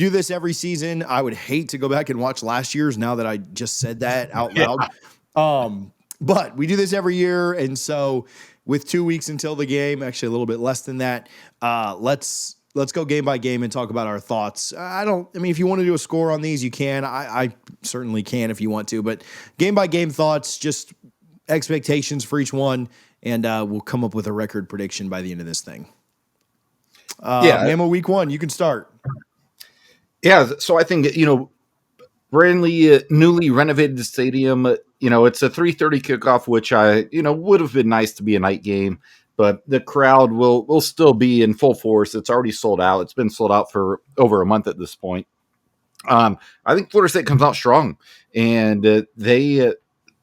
do this every season. I would hate to go back and watch last year's now that I just said that out loud. But we do this every year. And so with 2 weeks until the game, actually a little bit less than that, let's go game by game and talk about our thoughts. I mean, if you want to do a score on these, you can. I certainly can if you want to, but game by game thoughts, just expectations for each one, and we'll come up with a record prediction by the end of this thing. Bama week 1, you can start. Yeah, so I think, brandly newly renovated stadium, it's a 3:30 kickoff, which would have been nice to be a night game, but the crowd will still be in full force. It's already sold out. It's been sold out for over a month at this point. I think Florida State comes out strong, and they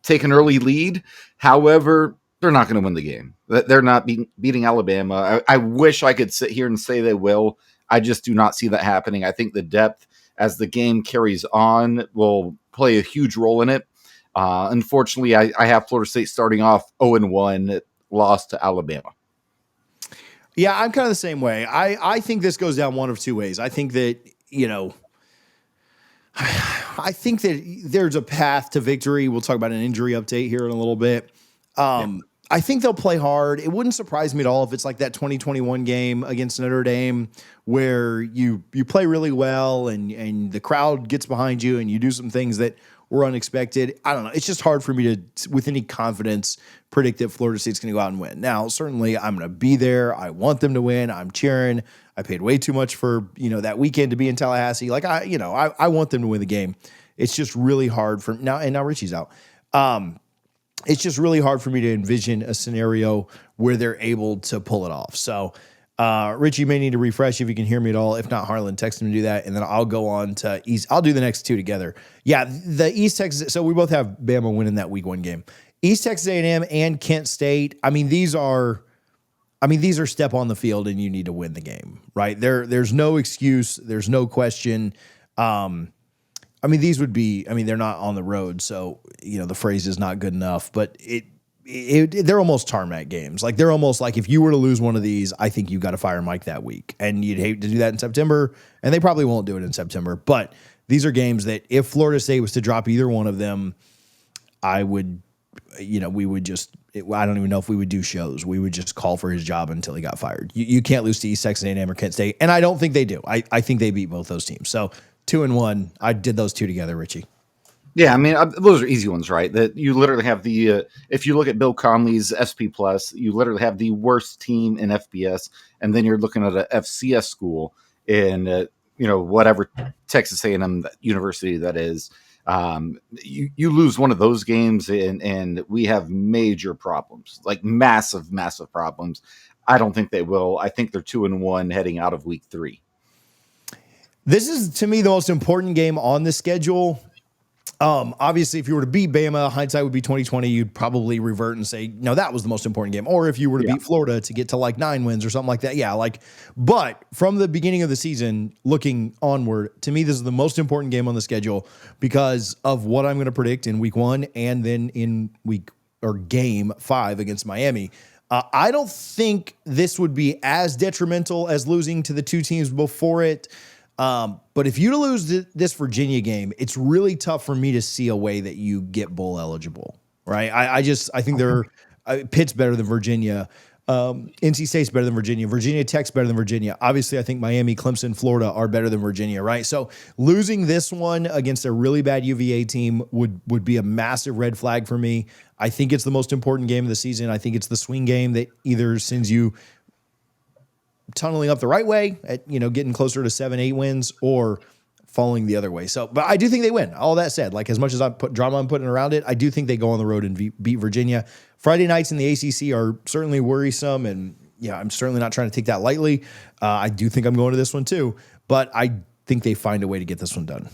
take an early lead. However, they're not going to win the game. They're not beating Alabama. I wish I could sit here and say they will. I just do not see that happening. I think the depth as the game carries on will play a huge role in it. Unfortunately, I have Florida State starting off 0-1, lost to Alabama. Yeah, I'm kind of the same way. I think this goes down one of two ways. I think that, I think that there's a path to victory. We'll talk about an injury update here in a little bit. I think they'll play hard. It wouldn't surprise me at all if it's like that 2021 game against Notre Dame where you play really well and the crowd gets behind you and you do some things that were unexpected. I don't know. It's just hard for me to, with any confidence, predict that Florida State's going to go out and win. Now, certainly I'm going to be there. I want them to win. I'm cheering. I paid way too much for, that weekend to be in Tallahassee. Like I want them to win the game. It's just really hard for now. And now Richie's out. It's just really hard for me to envision a scenario where they're able to pull it off. So, Richie may need to refresh if you can hear me at all. If not, Harlan, text him to do that, and then I'll go on to East. I'll do the next two together. Yeah, the East Texas. So we both have Bama winning that week 1 game. East Texas A&M and Kent State. I mean, these are step on the field, and you need to win the game, right? There's no excuse. There's no question. These would be. They're not on the road, so the phrase is not good enough. But they're almost tarmac games. Like they're almost like if you were to lose one of these, I think you got to fire Mike that week, and you'd hate to do that in September. And they probably won't do it in September. But these are games that if Florida State was to drop either one of them, I would. We would just. I don't even know if we would do shows. We would just call for his job until he got fired. You can't lose to East Texas A&M or Kent State, and I don't think they do. I think they beat both those teams. So 2-1. I did those two together, Richie. Yeah, those are easy ones, right? That you literally have the if you look at Bill Conley's SP Plus, you literally have the worst team in FBS, and then you're looking at a FCS school in whatever Texas A&M university that is. You lose one of those games, and we have major problems, like massive problems. I don't think they will. I think they're 2-1 heading out of week 3. This is, to me, the most important game on the schedule. Obviously, if you were to beat Bama, hindsight would be 2020. You'd probably revert and say, no, that was the most important game. Or if you were to beat Florida to get to like 9 wins or something like that. Yeah, but from the beginning of the season, looking onward, to me, this is the most important game on the schedule because of what I'm going to predict in week 1 and then in game 5 against Miami. I don't think this would be as detrimental as losing to the two teams before it. But if you lose this Virginia game, it's really tough for me to see a way that you get bowl eligible, right? I think Pitt's better than Virginia. NC State's better than Virginia. Virginia Tech's better than Virginia. Obviously, I think Miami, Clemson, Florida are better than Virginia, right? So losing this one against a really bad UVA team would be a massive red flag for me. I think it's the most important game of the season. I think it's the swing game that either sends you tunneling up the right way at, getting closer to 7-8 wins or falling the other way. So, but I do think they win. All that said, like as much as I put drama I'm putting around it, I do think they go on the road and beat Virginia. Friday nights in the ACC are certainly worrisome. And I'm certainly not trying to take that lightly. I do think I'm going to this one too, but I think they find a way to get this one done.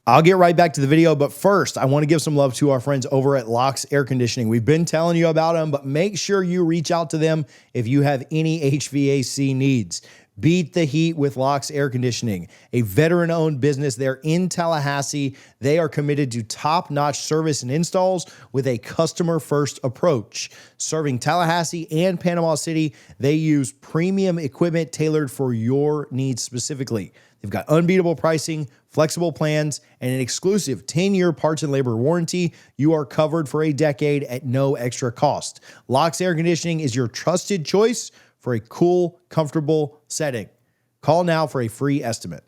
I'll get right back to the video, but first, I want to give some love to our friends over at Locke's Air Conditioning. We've been telling you about them, but make sure you reach out to them if you have any HVAC needs. Beat the heat with Locke's Air Conditioning, a veteran-owned business. They're in Tallahassee. They are committed to top-notch service and installs with a customer-first approach. Serving Tallahassee and Panama City, they use premium equipment tailored for your needs specifically. They've They've got unbeatable pricing, flexible plans, and an exclusive 10-year parts and labor warranty. You are covered for a decade at no extra cost. Locke's Air Conditioning is your trusted choice for a cool, comfortable setting. Call now for a free estimate.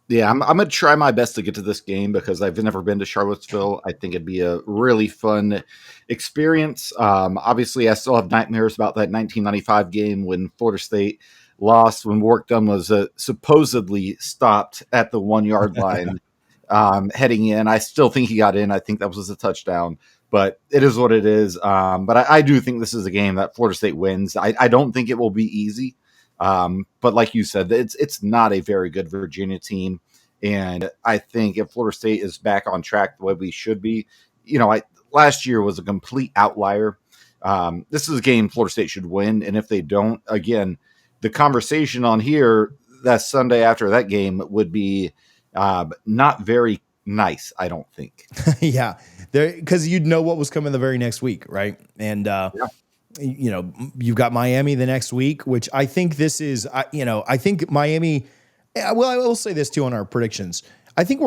Yeah, I'm going to try my best to get to this game because I've never been to Charlottesville. I think it'd be a really fun experience. Obviously, I still have nightmares about that 1995 game when Florida State lost, when Warwick Dunn was supposedly stopped at the 1 yard line heading in. I still think he got in. I think that was a touchdown, but it is what it is. But I do think this is a game that Florida State wins. I don't think it will be easy. But like you said, it's not a very good Virginia team. And I think if Florida State is back on track the way we should be, last year was a complete outlier. This is a game Florida State should win. And if they don't, again, the conversation on here that Sunday after that game would be not very nice, I don't think. Yeah, because you'd know what was coming the very next week, right? And you've got Miami the next week, which I think this is, I think Miami, well, I will say this too on our predictions. I think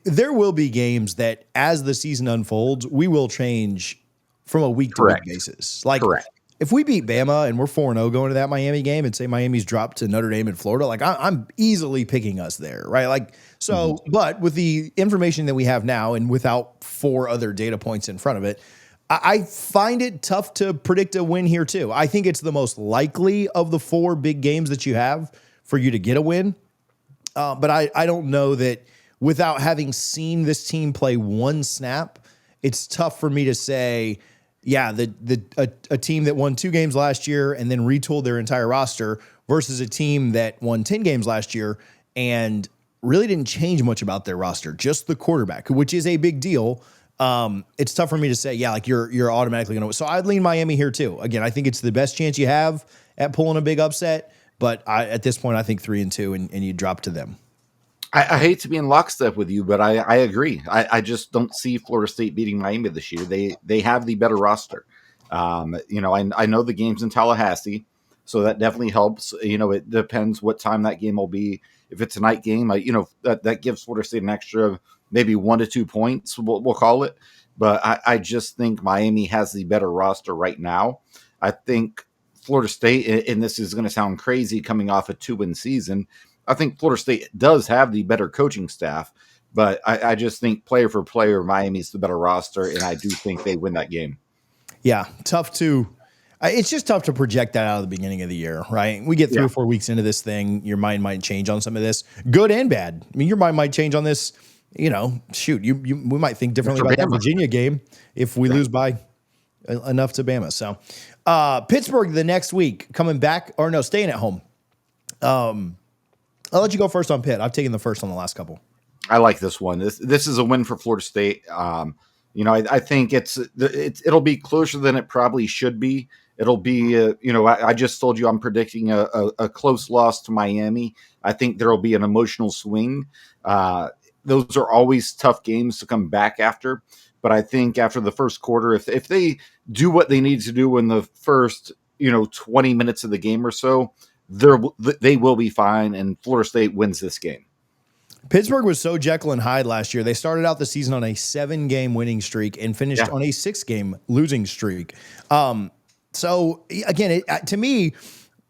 there will be games that as the season unfolds, we will change from a week to week basis. Like, Correct. If we beat Bama and we're 4-0 going to that Miami game and say Miami's dropped to Notre Dame in Florida, like I'm easily picking us there, right? Like, so, but with the information that we have now and without 4 other data points in front of it, I find it tough to predict a win here too. I think it's the most likely of the 4 big games that you have for you to get a win. But I don't know that without having seen this team play one snap, it's tough for me to say, yeah, a team that won 2 games last year and then retooled their entire roster versus a team that won 10 games last year and really didn't change much about their roster, just the quarterback, which is a big deal. It's tough for me to say, yeah, like you're automatically going to win. So I'd lean Miami here too. Again, I think it's the best chance you have at pulling a big upset, but at this point, I think 3-2 and you drop to them. I hate to be in lockstep with you, but I agree. I just don't see Florida State beating Miami this year. They have the better roster. I know the game's in Tallahassee, so that definitely helps. It depends what time that game will be. If it's a night game, that gives Florida State an extra maybe 1 to 2 points, we'll call it. But I just think Miami has the better roster right now. I think Florida State, and this is going to sound crazy coming off a 2-win season, I think Florida State does have the better coaching staff, but I just think player for player, Miami's the better roster, and I do think they win that game. Yeah, it's just tough to project that out of the beginning of the year, right? We get 3 or 4 weeks into this thing, your mind might change on some of this, good and bad. I mean, your mind might change on this, we might think differently about that Virginia game if we lose by enough to Bama. So Pittsburgh the next week, coming back, or no, staying at home. I'll let you go first on Pitt. I've taken the first on the last couple. I like this one. This is a win for Florida State. I think it'll be closer than it probably should be. It'll be, I just told you I'm predicting a close loss to Miami. I think there will be an emotional swing. Those are always tough games to come back after. But I think after the first quarter, if they do what they need to do in the first, 20 minutes of the game or so, they will be fine, and Florida State wins this game. Pittsburgh was so Jekyll and Hyde last year. They started out the season on a 7-game winning streak and finished on a 6-game losing streak. So again, to me,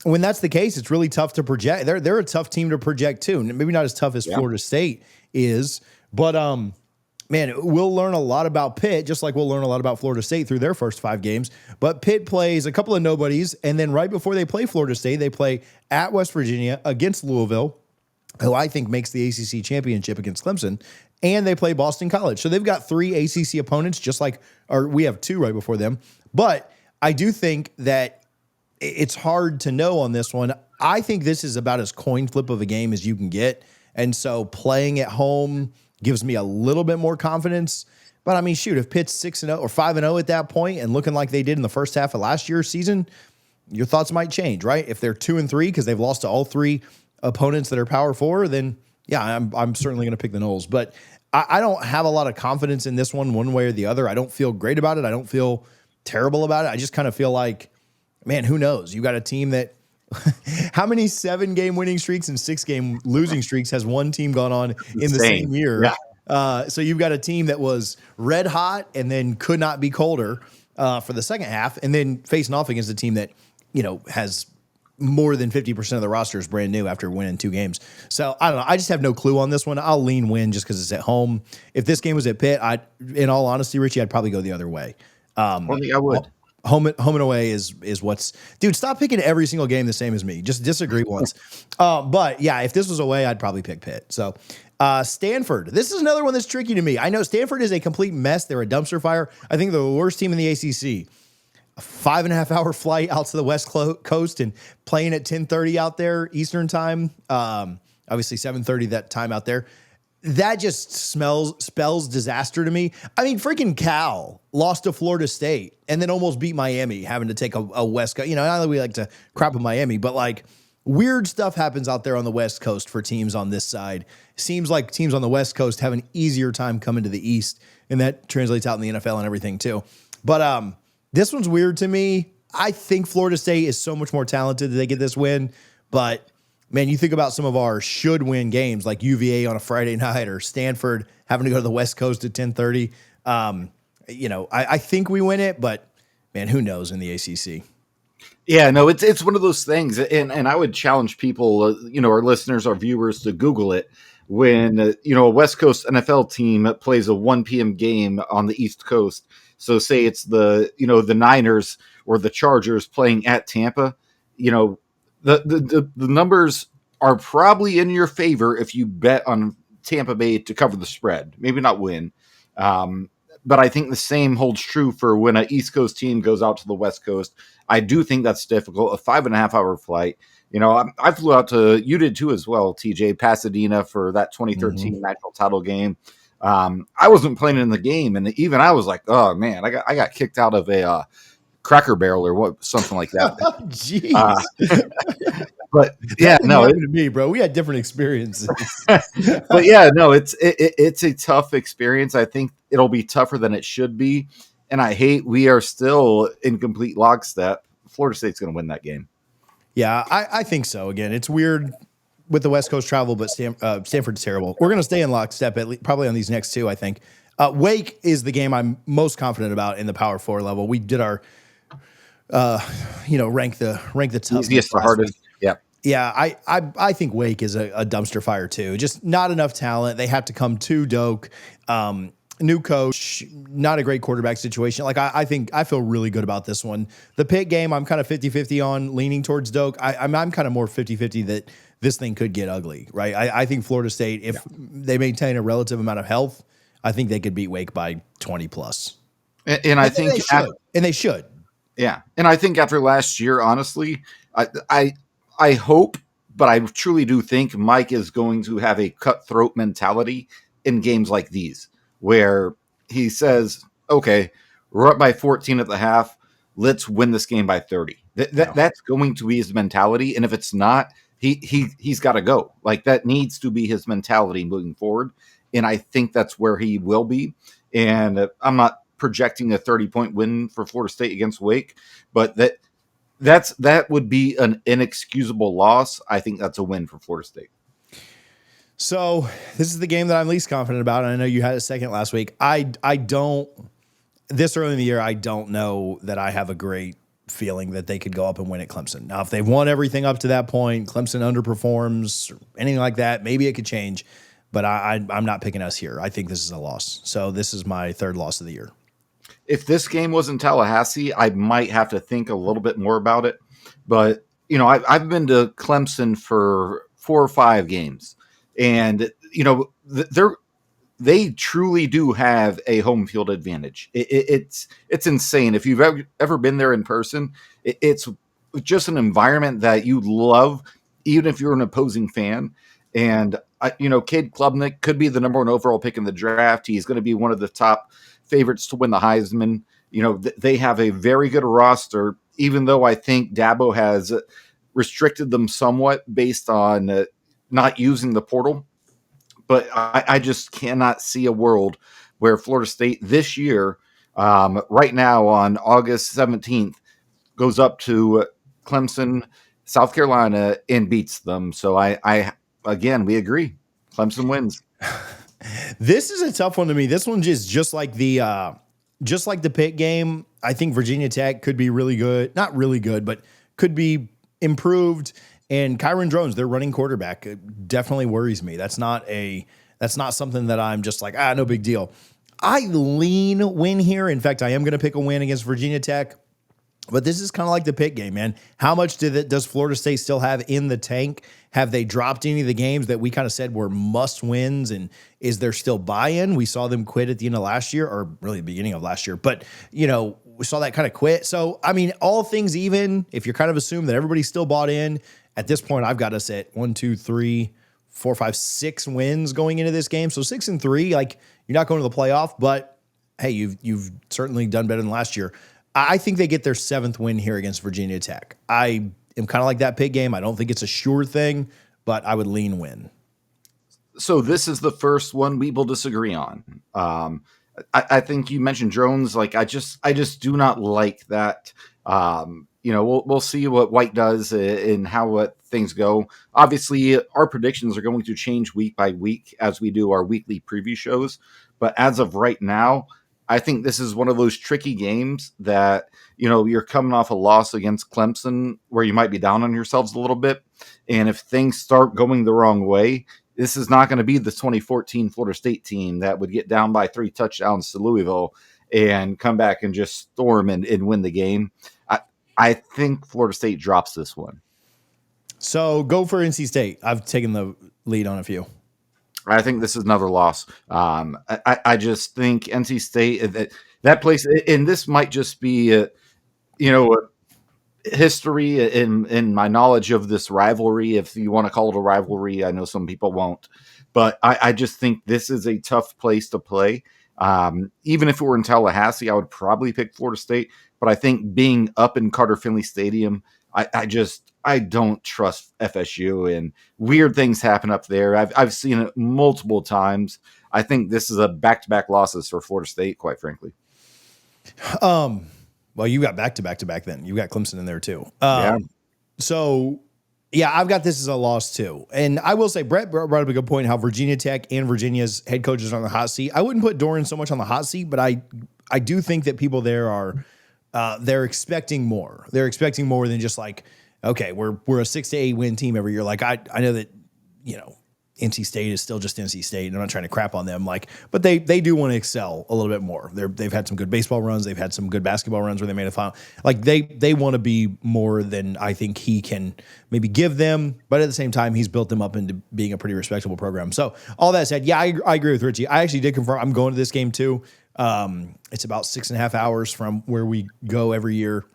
when that's the case, it's really tough to project. They're a tough team to project too. Maybe not as tough as Florida State is, but man, we'll learn a lot about Pitt, just like we'll learn a lot about Florida State through their first 5 games. But Pitt plays a couple of nobodies, and then right before they play Florida State, they play at West Virginia against Louisville, who I think makes the ACC championship against Clemson, and they play Boston College. So they've got 3 ACC opponents, or we have 2 right before them. But I do think that it's hard to know on this one. I think this is about as coin flip of a game as you can get. And so playing at home gives me a little bit more confidence. But I mean, shoot, if Pitt's 6-0 or 5-0 at that point and looking like they did in the first half of last year's season, your thoughts might change, right? If they're 2-3 because they've lost to all 3 opponents that are Power 4, then yeah, I'm certainly going to pick the Noles. But I don't have a lot of confidence in this one way or the other. I don't feel great about it. I don't feel terrible about it. I just kind of feel like, man, who knows? You got a team that How many 7-game winning streaks and 6-game losing streaks has one team gone on in the Insane. same year? Yeah. So you've got a team that was red hot and then could not be colder for the second half, and then facing off against a team that, has more than 50% of the roster is brand new after winning 2 games. So I don't know. I just have no clue on this one. I'll lean win just because it's at home. If this game was at Pitt, in all honesty, Richie, I'd probably go the other way. I think I would. Home and away is what's, dude. Stop picking every single game the same as me. Just disagree once. But yeah, if this was away, I'd probably pick Pitt. So Stanford. This is another one that's tricky to me. I know Stanford is a complete mess. They're a dumpster fire. I think they're the worst team in the ACC. A 5.5-hour flight out to the West Coast and playing at 10:30 out there Eastern time. Obviously 7:30 that time out there. That just spells disaster to me. I mean, freaking Cal lost to Florida State and then almost beat Miami, having to take a West Coast. Not that we like to crap on Miami, but like weird stuff happens out there on the West Coast for teams on this side. Seems like teams on the West Coast have an easier time coming to the East, and that translates out in the NFL and everything too. But this one's weird to me. I think Florida State is so much more talented that they get this win, but man, you think about some of our should-win games like UVA on a Friday night or Stanford having to go to the West Coast at 10:30. I think we win it, but man, who knows in the ACC? Yeah, no, it's one of those things, and I would challenge people, our listeners, our viewers, to Google it when a West Coast NFL team plays a 1 p.m. game on the East Coast. So say it's the Niners or the Chargers playing at Tampa, the numbers are probably in your favor if you bet on Tampa Bay to cover the spread, maybe not win. But I think the same holds true for when an East Coast team goes out to the West Coast. I do think that's difficult. A 5.5-hour flight. I flew out to, you did too as well, TJ, Pasadena for that 2013 national title game. I wasn't playing in the game, and even I was like, oh man, I got kicked out of a Cracker Barrel or something like that. Jeez. But yeah, no, to me, bro, we had different experiences. But yeah, no, it's a tough experience. I think it'll be tougher than it should be, and we are still in complete lockstep. Florida State's going to win that game. Yeah, I think so. Again, it's weird with the West Coast travel, but Stanford's terrible. We're going to stay in lockstep probably on these next 2, I think. Wake is the game I'm most confident about in the Power 4 level. We did our rank the toughness. Easiest to hardest. Yeah. Yeah, I think Wake is a dumpster fire too. Just not enough talent. They have to come to Doak. New coach, not a great quarterback situation. Like I think I feel really good about this one. The Pitt game, I'm kind of 50-50 on, leaning towards Doak. I'm kind of more 50-50 that this thing could get ugly, right? I think Florida State, if they maintain a relative amount of health, I think they could beat Wake by 20 plus. And I think they should. Yeah. And I think after last year, honestly, I hope, but I truly do think Mike is going to have a cutthroat mentality in games like these, where he says, okay, we're up by 14 at the half. Let's win this game by 30. That's going to be his mentality. And if it's not, he's got to go. Like, that needs to be his mentality moving forward. And I think that's where he will be. And I'm not projecting a 30-point win for Florida State against Wake, but that would be an inexcusable loss. I think that's a win for Florida State. So this is the game that I'm least confident about. And I know you had a second last week. I don't, this early in the year, I don't know that I have a great feeling that they could go up and win at Clemson. Now, if they've won everything up to that point, Clemson underperforms, or anything like that, maybe it could change. But I'm not picking us here. I think this is a loss. So this is my third loss of the year. If this game was in Tallahassee, I might have to think a little bit more about it. But, I've been to Clemson for 4 or 5 games. And, they truly do have a home field advantage. It's insane. If you've ever been there in person, it's just an environment that you love, even if you're an opposing fan. And, Cade Klubnik could be the number 1 overall pick in the draft. He's going to be one of the top favorites to win the Heisman. They have a very good roster, even though I think Dabo has restricted them somewhat based on not using the portal. But I just cannot see a world where Florida State this year, right now on August 17th, goes up to Clemson South Carolina and beats them. So I again, we agree. Clemson wins. This is a tough one to me. This one just like the Pitt game. I think Virginia Tech could be really good. Not really good, but could be improved. And Kyron Drones, their running quarterback, definitely worries me. That's not something that I'm just like, no big deal. I lean win here. In fact, I am going to pick a win against Virginia Tech. But this is kind of like the Pitt game, man. How much does Florida State still have in the tank? Have they dropped any of the games that we kind of said were must wins? And is there still buy-in? We saw them quit at the end of last year, or really the beginning of last year. But, we saw that kind of quit. So, I mean, all things even, if you're kind of assume that everybody's still bought in, at this point, I've got us at 1, 2, 3, 4, 5, 6 wins going into this game. So 6-3, like you're not going to the playoff, but hey, you've certainly done better than last year. I think they get their 7th win here against Virginia Tech. I am kind of like that Pitt game. I don't think it's a sure thing, but I would lean win. So this is the first one we will disagree on. I think you mentioned drones. Like I just do not like that. We'll see what White does and what things go. Obviously, our predictions are going to change week by week as we do our weekly preview shows. But as of right now, I think this is one of those tricky games that, you're coming off a loss against Clemson where you might be down on yourselves a little bit. And if things start going the wrong way, this is not going to be the 2014 Florida State team that would get down by 3 touchdowns to Louisville and come back and just storm and win the game. I think Florida State drops this one. So go for NC State. I've taken the lead on a few. I think this is another loss. I just think NC State, that place, and this might just be, history in my knowledge of this rivalry, if you want to call it a rivalry. I know some people won't, but I just think this is a tough place to play. Even if it were in Tallahassee, I would probably pick Florida State, but I think being up in Carter Finley Stadium, I don't trust FSU, and weird things happen up there. I've seen it multiple times. I think this is a back-to-back losses for Florida State, quite frankly. Well, you got back-to-back then. You got Clemson in there too. Yeah. So, yeah, I've got this as a loss too. And I will say, Brett brought up a good point how Virginia Tech and Virginia's head coaches are on the hot seat. I wouldn't put Doran so much on the hot seat, but I do think that people there are they're expecting more. They're expecting more than just like, okay, we're a 6 to 8 win team every year. Like I know that, NC State is still just NC State, and I'm not trying to crap on them. But they do want to excel a little bit more. They've had some good baseball runs. They've had some good basketball runs where they made a final. Like they want to be more than I think he can maybe give them. But at the same time, he's built them up into being a pretty respectable program. So all that said, yeah, I agree with Richie. I actually did confirm I'm going to this game too. It's about 6.5 hours from where we go every year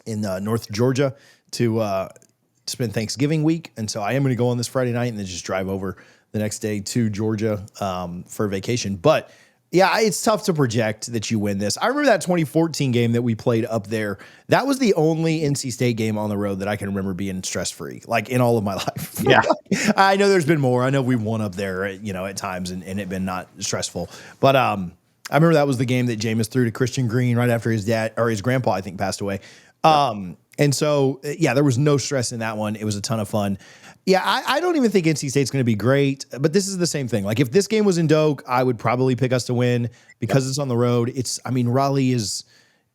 in North Georgia to spend Thanksgiving week. And so I am going to go on this Friday night and then just drive over the next day to Georgia for vacation. But yeah, it's tough to project that you win this. I remember that 2014 game that we played up there. That was the only NC State game on the road that I can remember being stress-free, like in all of my life. Yeah. I know there's been more. I know we won up there, at times and it been not stressful. But I remember that was the game that Jameis threw to Christian Green right after his dad or his grandpa, I think, passed away. And so, yeah, there was no stress in that one. It was a ton of fun. Yeah, I don't even think NC State's going to be great, but this is the same thing. Like if this game was in Doak, I would probably pick us to win because it's on the road. Raleigh is,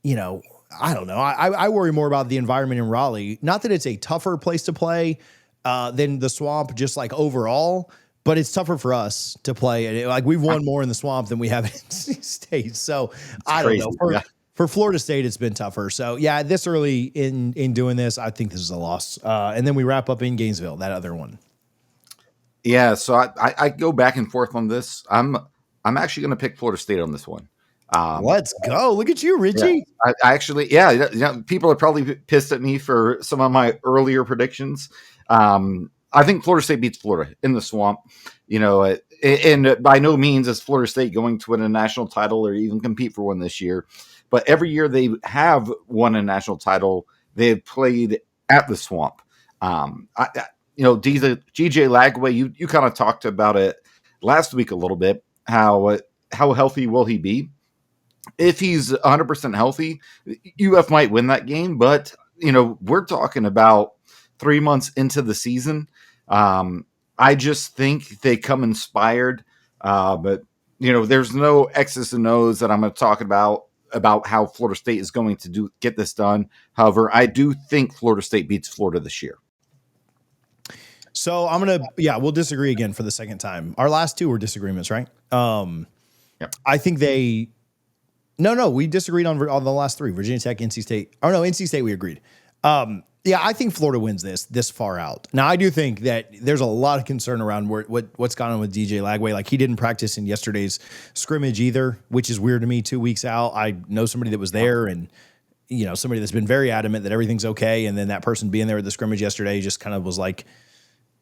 I don't know. I worry more about the environment in Raleigh. Not that it's a tougher place to play than the Swamp, just like overall, but it's tougher for us to play. Like we've won more in the Swamp than we have in NC State. So I don't know. For Florida State, it's been tougher. So, yeah, this early in doing this, I think this is a loss. And then we wrap up in Gainesville, that other one. Yeah, so I go back and forth on this. I'm actually going to pick Florida State on this one. Let's go. Look at you, Richie. Yeah, I actually, people are probably pissed at me for some of my earlier predictions. I think Florida State beats Florida in the Swamp. And by no means is Florida State going to win a national title or even compete for one this year. But every year they have won a national title, they have played at the Swamp. GJ Lagway, you kind of talked about it last week a little bit. How healthy will he be? If he's 100% healthy, UF might win that game. But we're talking about 3 months into the season. I just think they come inspired. But there's no X's and O's that I'm going to talk about how Florida State is going to get this done. However, I do think Florida State beats Florida this year. So we'll disagree again for the second time. Our last two were disagreements, right? Yep. I think we disagreed on the last three, Virginia Tech, NC State. Oh no, NC State, we agreed. I think Florida wins this far out. Now, I do think that there's a lot of concern around what's gone on with DJ Lagway. Like, he didn't practice in yesterday's scrimmage either, which is weird to me. 2 weeks out. I know somebody that was there, and somebody that's been very adamant that everything's okay, and then that person being there at the scrimmage yesterday just kind of was like,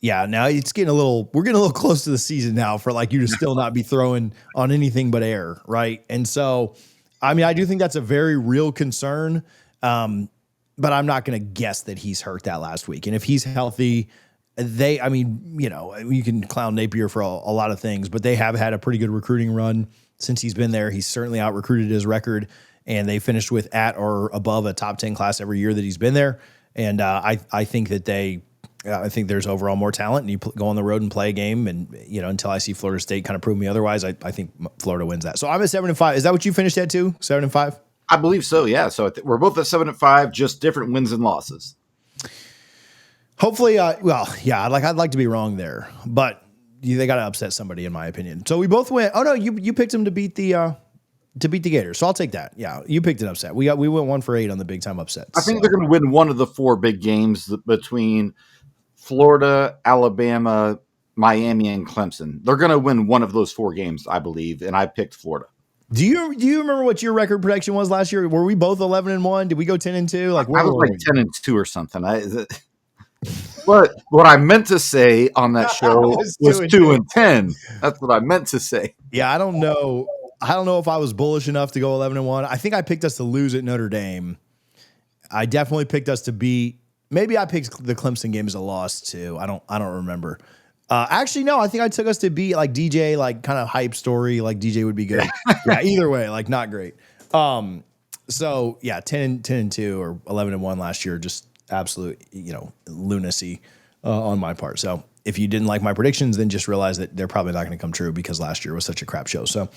yeah, now we're getting a little close to the season now for like you to still not be throwing on anything but air, right? And so, I mean, I do think that's a very real concern, but I'm not going to guess that he's hurt that last week. And if he's healthy, you can clown Napier for a lot of things, but they have had a pretty good recruiting run since he's been there. He's certainly out-recruited his record, and they finished with at or above a top 10 class every year that he's been there. And I think that I think there's overall more talent, and you go on the road and play a game. And, until I see Florida State kind of prove me otherwise, I think Florida wins that. So I'm at 7-5. Is that what you finished at too? 7-5? I believe so. Yeah. So we're both at 7-5, just different wins and losses. Hopefully. I'd like to be wrong there, but they got to upset somebody in my opinion. So we both went, oh no, you picked them to beat the Gators. So I'll take that. Yeah. You picked an upset. We went 1 for 8 on the big time upsets. I think they're going to win one of the 4 big games between Florida, Alabama, Miami, and Clemson. They're going to win one of those 4 games, I believe, and I picked Florida. Do you remember what your record prediction was last year? Were we both 11-1? Did we go 10-2? Like, I was like 10-2 or something. What I meant to say on that show was 2-10. That's what I meant to say. Yeah, I don't know if I was bullish enough to go 11-1. I think I picked us to lose at Notre Dame. I definitely picked us to beat. Maybe I picked the Clemson game as a loss too. I don't remember. Actually, no. I think I took us to beat like DJ, like kind of hype story. Like DJ would be good. Yeah. Either way, like not great. So yeah, 10-2 or 11-1 last year. Just absolute, lunacy on my part. So if you didn't like my predictions, then just realize that they're probably not going to come true because last year was such a crap show. So.